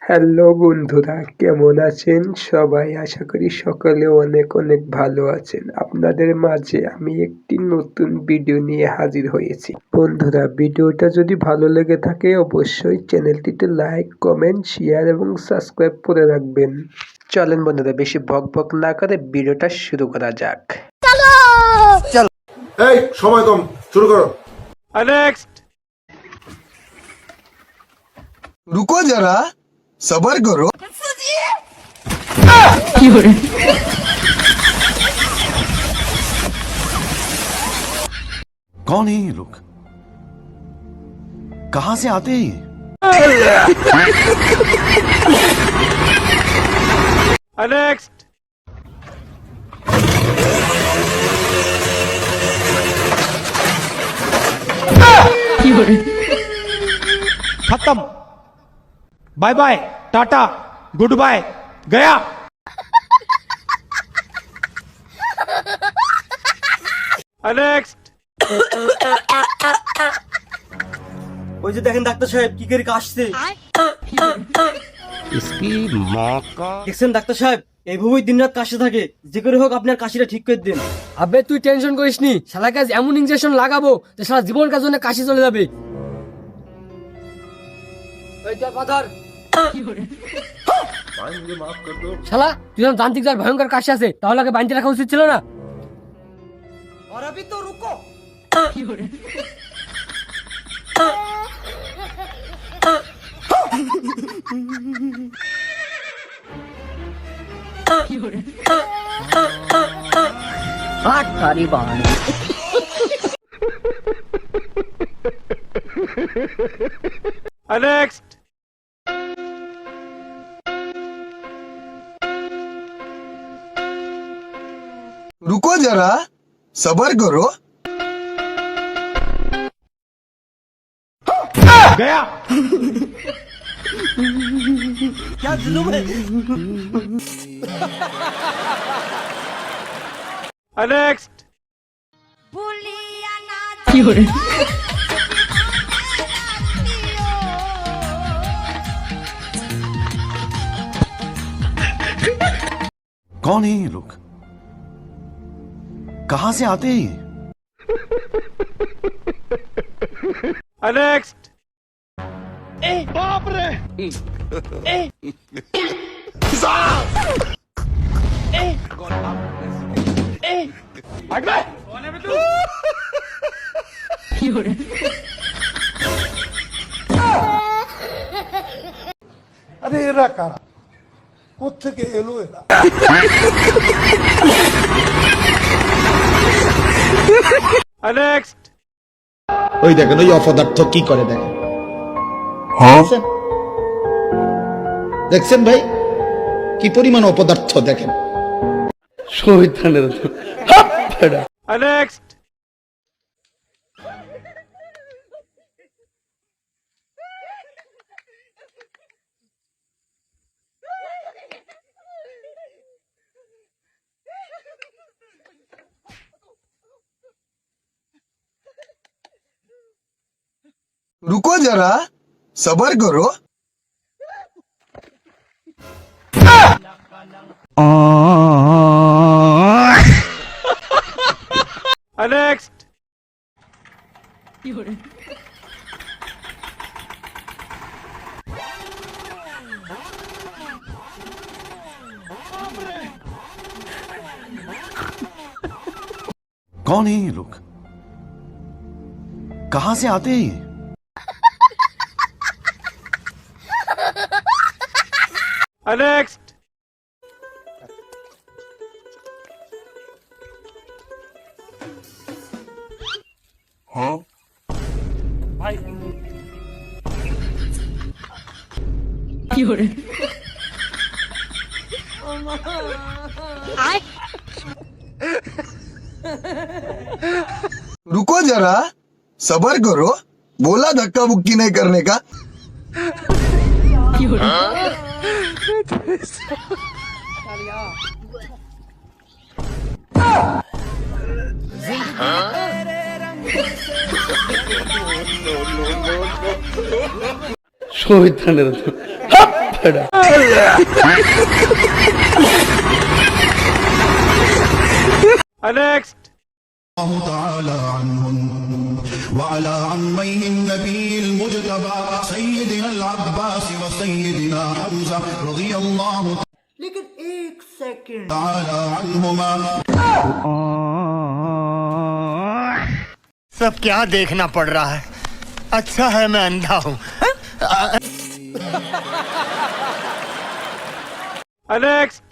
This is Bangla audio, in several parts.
হ্যালো বন্ধুরা, কেমন আছেন সবাই? আশা করি সকলে অনেক অনেক ভালো আছেন। আপনাদের মাঝে আমি একটি নতুন ভিডিও নিয়ে হাজির হয়েছি। বন্ধুরা, ভিডিওটা যদি ভালো লেগে থাকে অবশ্যই চ্যানেলটিতে লাইক, কমেন্ট, শেয়ার এবং সাবস্ক্রাইব করে রাখবেন। চলেন বন্ধুরা, বেশি বক বক না করে ভিডিওটা শুরু করা যাক। এই সময় কম, শুরু করো। নেক্সট। रुको जरा सबर करो। कौन है ये लोग? कहां से आते हैं? नेक्स्ट। खत्म। Bye bye, tata, good bye, गया। नेक्स्ट। ওই যে দেখেন ডাক্তার সাহেব কি করে কাশছে। দেখছেন ডাক্তার সাহেব এইভাবেই দিনরাত কাশতে থাকে, যে করে হোক আপনার কাশিটা ঠিক করে দিন। আবে তুই টেনশন করিস নি, শালা কাজ এমন ইনজেকশন লাগাবো যে সারা জীবন কাজ জন্য কাশি চলে যাবে। শালা তুই যখন যান্ত্রিক যার ভয়ঙ্কর কাশি আছে তাহলে আগে বাঁধতে রাখা উচিত ছিল না। और अभी तो रुको। नेक्स्ट। रुको जरा सबर करो। गया। क्या जुलूम है। नेक्स्ट। कौन है ये लोग? कहां से आते हैं? नेक्स्ट। बाप रे। আরে এরা কারা, কোত্থেকে এলো এরা? नेक्स्ट। ওই দেখেন ওই অপদার্থ কি করে দেখেন। দেখছেন ভাই কি পরিমাণ অপদার্থ দেখেন। नेक्स्ट। रुको जरा सबर करो। नेक्स्ट। कौन है ये लोग? कहां से आते हैं? नेक्स्ट। रुको जरा सबर करो। बोला धक्का मुक्की नहीं करने का। শহীদ খানের नेक्स्ट الله تعالى عنهم وعلى عميه النبي المجتبى سيدنا العباس وسيدنا حمزة رضي الله تعالى عنهما. सब क्या देखना पड़ रहा है? अच्छा है मैं अंधा हूँ. Next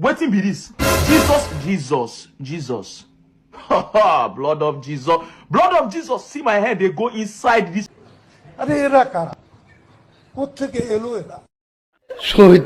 Wetin be this? Jesus. Blood of Jesus. See my hand, they go inside this. আরে এরা কারা কোত্থেকে এলো এরা শহীদ